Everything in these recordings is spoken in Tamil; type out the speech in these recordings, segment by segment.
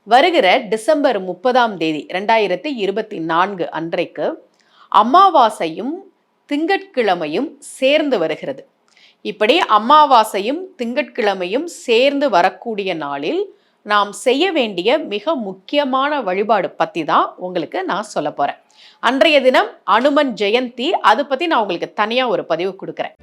வருகிற டிசம்பர் 30ஆம் தேதி 2024 அன்றைக்கு அமாவாசையும் திங்கட்கிழமையும் சேர்ந்து வருகிறது. இப்படி அமாவாசையும் திங்கட்கிழமையும் சேர்ந்து வரக்கூடிய நாளில் நாம் செய்ய வேண்டிய மிக முக்கியமான வழிபாடு பற்றி தான் உங்களுக்கு நான் சொல்ல போகிறேன். அன்றைய தினம் அனுமன் ஜெயந்தி, அதை பற்றி நான் உங்களுக்கு தனியாக ஒரு பதிவு கொடுக்குறேன்.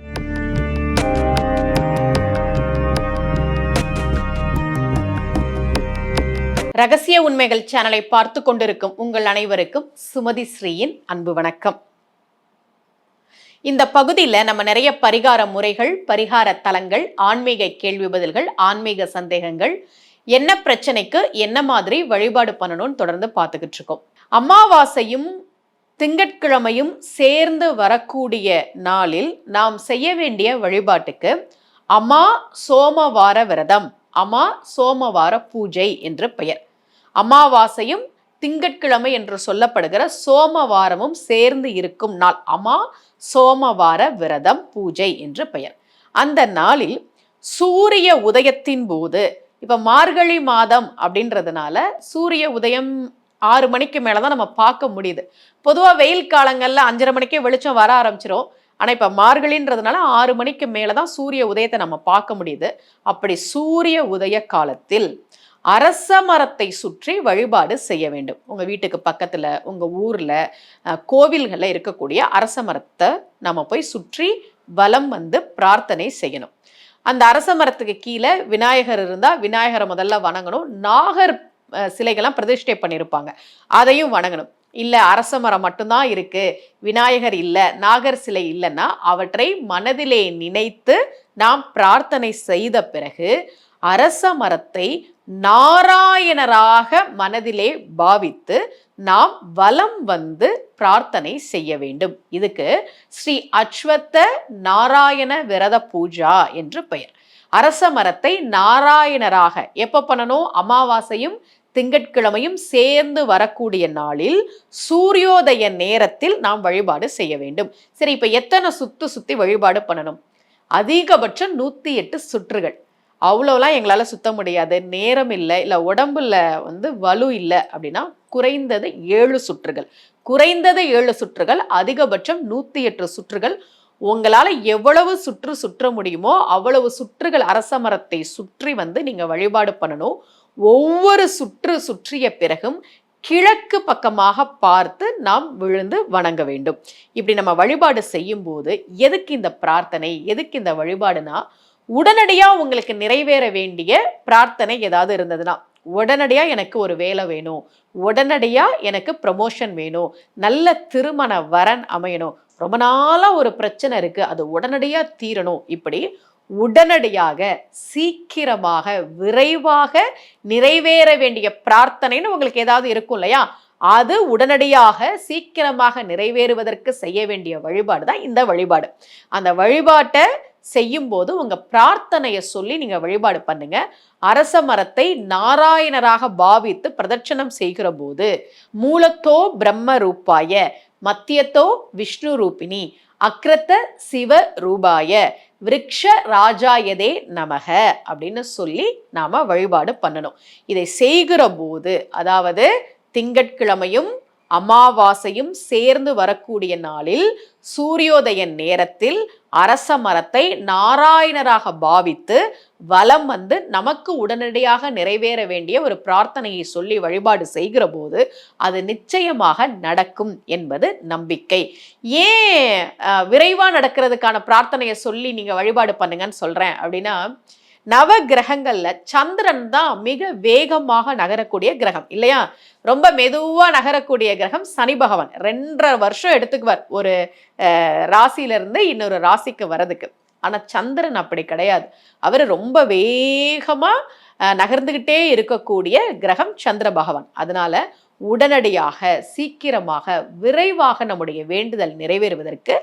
ரகசிய உண்மைகள் சேனலை பார்த்து கொண்டிருக்கும் உங்கள் அனைவருக்கும் சுமதி ஸ்ரீயின் அன்பு வணக்கம். இந்த பகுதியில் நம்ம நிறைய பரிகார முறைகள், பரிகார தலங்கள், ஆன்மீக கேள்வி பதில்கள், ஆன்மீக சந்தேகங்கள், என்ன பிரச்சனைக்கு என்ன மாதிரி வழிபாடு பண்ணணும்னு தொடர்ந்து பார்த்துக்கிட்டு இருக்கோம். அமாவாசையும் திங்கட்கிழமையும் சேர்ந்து வரக்கூடிய நாளில் நாம் செய்ய வேண்டிய வழிபாட்டுக்கு அமா சோமவார விரதம், அமா சோமவார பூஜை என்று பெயர். அமாவாசையும் திங்கட்கிழமை என்று சொல்லப்படுகிற சோமவாரமும் சேர்ந்து இருக்கும் நாள் அமா சோமவார விரதம் பூஜை என்று பெயர். அந்த நாளில் சூரிய உதயத்தின் போது, இப்ப மார்கழி மாதம் அப்படின்றதுனால சூரிய உதயம் 6 மணிக்கு மேலதான் நம்ம பார்க்க முடியுது. பொதுவா வெயில் காலங்கள்ல 5:30 மணிக்கே வெளிச்சம் வர ஆரம்பிச்சிரும். ஆனா இப்ப மார்கழின்றதுனால 6 மணிக்கு மேலதான் சூரிய உதயத்தை நம்ம பார்க்க முடியுது. அப்படி சூரிய உதய காலத்தில் அரச மரத்தை சுற்றி வழிபாடு செய்ய வேண்டும். உங்க வீட்டுக்கு பக்கத்துல, உங்க ஊர்ல, கோவில்கள்ல இருக்கக்கூடிய அரச மரத்தை நம்ம போய் சுற்றி வலம் வந்து பிரார்த்தனை செய்யணும். அந்த அரச மரத்துக்கு கீழே விநாயகர் இருந்தா விநாயகரை முதல்ல வணங்கணும். நாகர் சிலைகள்லாம் பிரதிஷ்டை பண்ணியிருப்பாங்க, அதையும் வணங்கணும். இல்ல அரச மரம் மட்டும்தான் இருக்கு, விநாயகர் இல்ல, நாகர் சிலை இல்லைன்னா அவற்றை மனதிலே நினைத்து நாம் பிரார்த்தனை செய்த பிறகு அரச மரத்தை நாராயணராக மனதிலே பாவித்து நாம் வலம் வந்து பிரார்த்தனை செய்ய வேண்டும். இதுக்கு ஸ்ரீ அஸ்வத்த நாராயண விரத பூஜா என்று பெயர். அரச மரத்தை நாராயணராக எப்ப பண்ணணும்? அமாவாசையும் திங்கட்கிழமையும் சேர்ந்து வரக்கூடிய நாளில் சூரியோதய நேரத்தில் நாம் வழிபாடு செய்ய வேண்டும். சரி, இப்ப எத்தனை சுத்தி வழிபாடு பண்ணணும்? அதிகபட்சம் 108 சுற்றுகள். அவ்வளோலாம் எங்களால் சுத்த முடியாது, நேரம் இல்லை, இல்லை உடம்புல வலு இல்லை அப்படின்னா குறைந்தது 7 சுற்றுகள். குறைந்தது 7 சுற்றுகள், அதிகபட்சம் 108 சுற்றுகள். உங்களால் எவ்வளவு சுற்ற முடியுமோ அவ்வளவு சுற்றுகள் அரச மரத்தை சுற்றி நீங்கள் வழிபாடு பண்ணணும். ஒவ்வொரு சுற்றிய பிறகும் கிழக்கு பக்கமாக பார்த்து நாம் விழுந்து வணங்க வேண்டும். இப்படி நம்ம வழிபாடு செய்யும் போது எதுக்கு இந்த பிரார்த்தனை, எதுக்கு இந்த வழிபாடுனா, உடனடியா உங்களுக்கு நிறைவேற வேண்டிய பிரார்த்தனை ஏதாவது இருந்ததுன்னா, உடனடியா எனக்கு ஒரு வேலை வேணும், உடனடியா எனக்கு ப்ரமோஷன் வேணும், நல்ல திருமண வரன் அமையணும், ரொம்ப நாளா ஒரு பிரச்சனை இருக்கு, அது உடனடியா தீரணும், இப்படி உடனடியாக சீக்கிரமாக விரைவாக நிறைவேற வேண்டிய பிரார்த்தனைன்னு உங்களுக்கு ஏதாவது இருக்கும் இல்லையா, அது உடனடியாக சீக்கிரமாக நிறைவேறுவதற்கு செய்ய வேண்டிய வழிபாடு தான் இந்த வழிபாடு. அந்த வழிபாட்டை செய்யும் போது உங்க பிரார்த்தனையை சொல்லி நீங்க வழிபாடு பண்ணுங்க. அரச மரத்தை நாராயணராக பாவித்து பிரதட்சணம் செய்கிற போது மூலத்தோ பிரம்ம ரூபாய, மத்தியத்தோ விஷ்ணு ரூபிணி, அக்ரத்த சிவ ரூபாய, விருக்ஷ ராஜாயதே நமக அப்படின்னு சொல்லி நாம வழிபாடு பண்ணணும். இதை செய்கிற போது, அதாவது திங்கட்கிழமையும் அமாவாசையும் சேர்ந்து வரக்கூடிய நாளில் சூரியோதய நேரத்தில் அரச மரத்தை நாராயணராக பாவித்து வலம் வந்து நமக்கு உடனடியாக நிறைவேற வேண்டிய ஒரு பிரார்த்தனையை சொல்லி வழிபாடு செய்கிற போது அது நிச்சயமாக நடக்கும் என்பது நம்பிக்கை. ஏன் விரைவா நடக்கிறதுக்கான பிரார்த்தனையை சொல்லி நீங்க வழிபாடு பண்ணுங்கன்னு சொல்றேன் அப்படின்னா, நவ கிரகங்கள்ல சந்திரன் தான் மிக வேகமாக நகரக்கூடிய கிரகம் இல்லையா? ரொம்ப மெதுவா நகரக்கூடிய கிரகம் சனி பகவான். 2.5 வருஷம் எடுத்துக்குவார் ஒரு ராசியில இருந்து இன்னொரு ராசிக்கு வர்றதுக்கு. ஆனா சந்திரன் அப்படி கிடையாது. அவர் ரொம்ப வேகமா நகர்ந்துகிட்டே இருக்கக்கூடிய கிரகம் சந்திர பகவான். அதனால உடனடியாக, சீக்கிரமாக, விரைவாக நம்முடைய வேண்டுதல் நிறைவேறுவதற்கு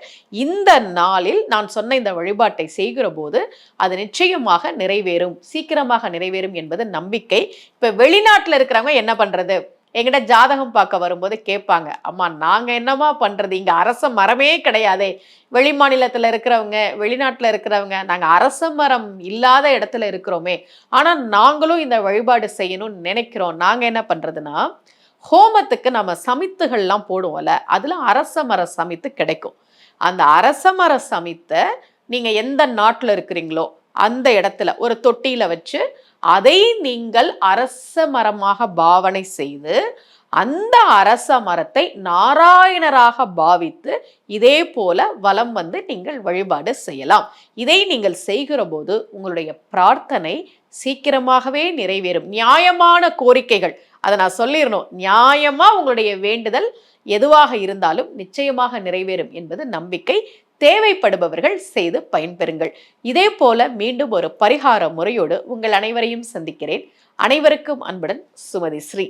இந்த நாளில் நான் சொன்ன இந்த வழிபாட்டை செய்கிற போது அது நிச்சயமாக நிறைவேறும், சீக்கிரமாக நிறைவேறும் என்பது நம்பிக்கை. இப்ப வெளிநாட்டுல இருக்கிறவங்க என்ன பண்றது? என்கிட்ட ஜாதகம் பார்க்க வரும்போது கேட்பாங்க, அம்மா நாங்க என்னம்மா பண்றது, இங்க அரச மரமே கிடையாதே, வெளி மாநிலத்துல இருக்கிறவங்க, வெளிநாட்டுல இருக்கிறவங்க, நாங்க அரச மரம் இல்லாத இடத்துல இருக்கிறோமே, ஆனா நாங்களும் இந்த வழிபாடு செய்யணும்னு நினைக்கிறோம், நாங்க என்ன பண்றதுன்னா, ஹோமத்துக்கு நம்ம சமித்துகள்லாம் போடுவோம்ல, அதுல அரச மர சமித்து கிடைக்கும். அந்த அரச மர சமித்த நீங்க எந்த நாட்டுல இருக்கிறீங்களோ அந்த இடத்துல ஒரு தொட்டியில வச்சு, அதை நீங்கள் அரச மரமாக பாவனை செய்து, அந்த அரச மரத்தை நாராயணராக பாவித்து இதே போல வலம் வந்து நீங்கள் வழிபாடு செய்யலாம். இதை நீங்கள் செய்கிற போது உங்களுடைய பிரார்த்தனை சீக்கிரமாகவே நிறைவேறும். நியாயமான கோரிக்கைகள், அதை நான் சொல்லிடணும், நியாயமா உங்களுடைய வேண்டுதல் எதுவாக இருந்தாலும் நிச்சயமாக நிறைவேறும் என்பது நம்பிக்கை. தேவைப்படுபவர்கள் செய்து பயன்பெறுங்கள். இதே போல மீண்டும் ஒரு பரிகார முறையோடு உங்கள் அனைவரையும் சந்திக்கிறேன். அனைவருக்கும் அன்புடன் சுமதி ஸ்ரீ.